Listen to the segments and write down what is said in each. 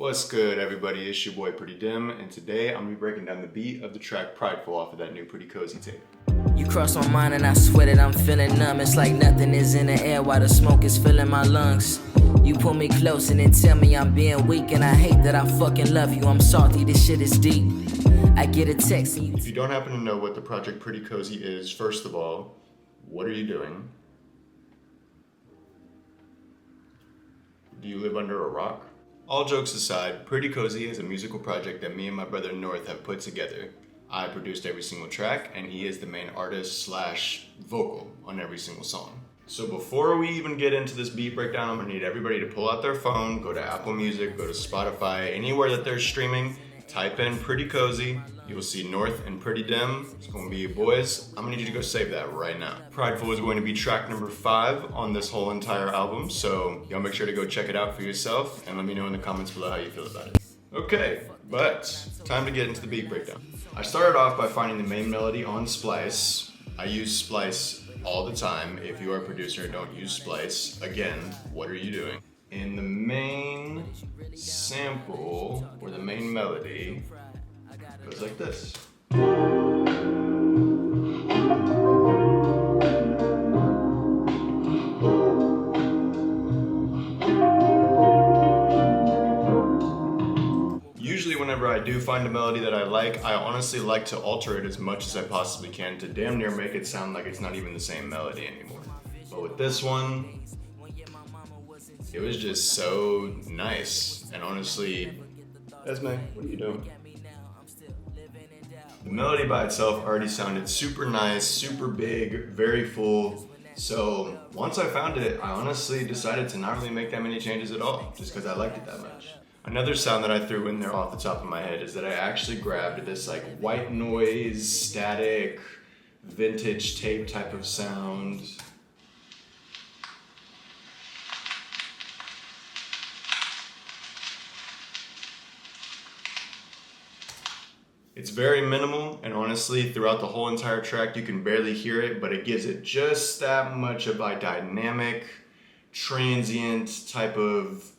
What's good, everybody? It's your boy Pretty Dim, and today I'm gonna be breaking down the beat of the track Prideful off of that new Pretty Cozy tape. You cross my mind and I swear that I'm feeling numb. It's like nothing is in the air while the smoke is filling my lungs. You pull me close and then tell me I'm being weak, and I hate that I fucking love you. I'm salty, this shit is deep. I get a text and If you don't happen to know what the project Pretty Cozy is, first of all, what are you doing? Do you live under a rock? All jokes aside, Pretty Cozy is a musical project that me and my brother North have put together. I produced every single track, and he is the main artist slash vocal on every single song. So before we even get into this beat breakdown, I'm gonna need everybody to pull out their phone, go to Apple Music, go to Spotify, anywhere that they're streaming, type in Pretty Cozy. You'll see North and Pretty Dim. It's gonna be you boys. I'm gonna need you to go save that right now. Prideful is going to be track number 5 on this whole entire album, so y'all make sure to go check it out for yourself and let me know in the comments below how you feel about it. Okay, but time to get into the beat breakdown. I started off by finding the main melody on Splice. I use Splice all the time. If you are a producer and don't use Splice, again, what are you doing? In the main sample, or the main melody, goes like this. Usually whenever I do find a melody that I like, I honestly like to alter it as much as I possibly can to damn near make it sound like it's not even the same melody anymore. But with this one, it was just so nice. And honestly, Esme, what are you doing? The melody by itself already sounded super nice, super big, very full. So once I found it, I honestly decided to not really make that many changes at all, just because I liked it that much. Another sound that I threw in there off the top of my head is that I actually grabbed this like white noise, static, vintage tape type of sound. It's very minimal, and honestly, throughout the whole entire track, you can barely hear it, but it gives it just that much of a dynamic, transient type of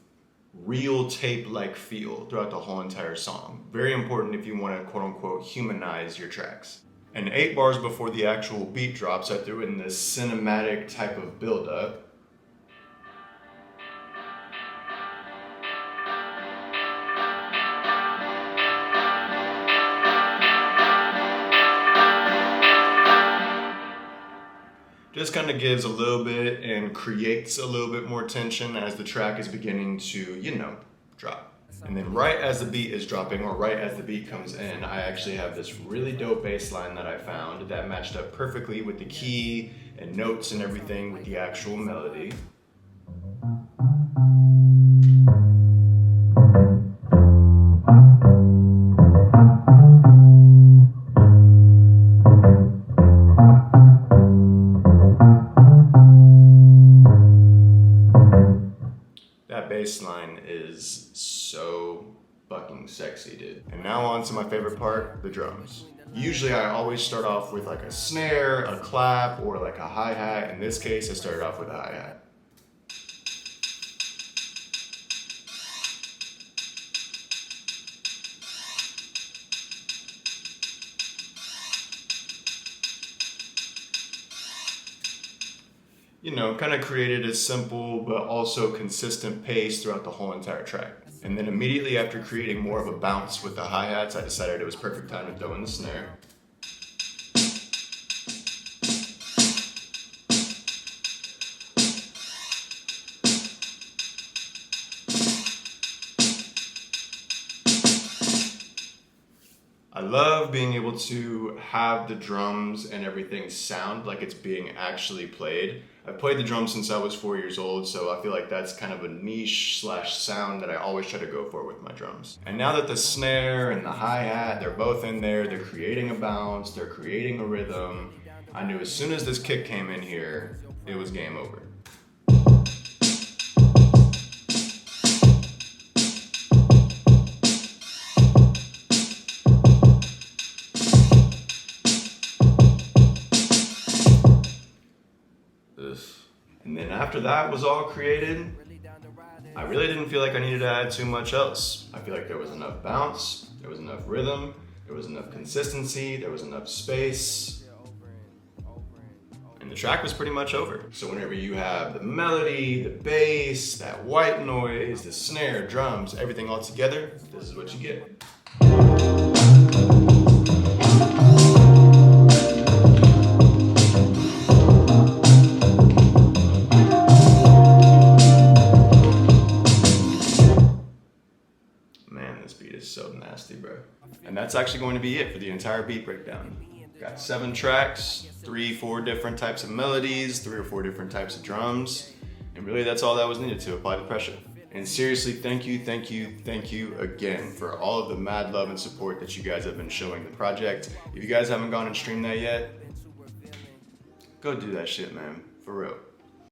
real tape-like feel throughout the whole entire song. Very important if you want to quote-unquote humanize your tracks. And 8 bars before the actual beat drops, I threw in this cinematic type of build-up. Just kind of gives a little bit and creates a little bit more tension as the track is beginning to, drop. And then right as the beat is dropping, or right as the beat comes in, I actually have this really dope bass line that I found that matched up perfectly with the key and notes and everything with the actual melody. Bass line is so fucking sexy, dude. And now on to my favorite part, the drums. Usually I always start off with like a snare, a clap, or like a hi-hat. In this case, I started off with a hi-hat. Kind of created a simple but also consistent pace throughout the whole entire track. And then immediately after creating more of a bounce with the hi-hats, I decided it was perfect time to throw in the snare. I love being able to have the drums and everything sound like it's being actually played. I've played the drums since I was 4 years old, so I feel like that's kind of a niche slash sound that I always try to go for with my drums. And now that the snare and the hi-hat, they're both in there, they're creating a bounce, they're creating a rhythm, I knew as soon as this kick came in here, it was game over. And then after that was all created, I really didn't feel like I needed to add too much else. I feel like there was enough bounce, there was enough rhythm, there was enough consistency, there was enough space, and the track was pretty much over. So whenever you have the melody, the bass, that white noise, the snare, drums, everything all together, this is what you get. Man, this beat is so nasty, bro. And that's actually going to be it for the entire beat breakdown. Got 7 tracks, 3-4 different types of melodies, 3 or 4 different types of drums, and really that's all that was needed to apply the pressure. And seriously, thank you again for all of the mad love and support that you guys have been showing the project. If you guys haven't gone and streamed that yet, go do that shit, man, for real.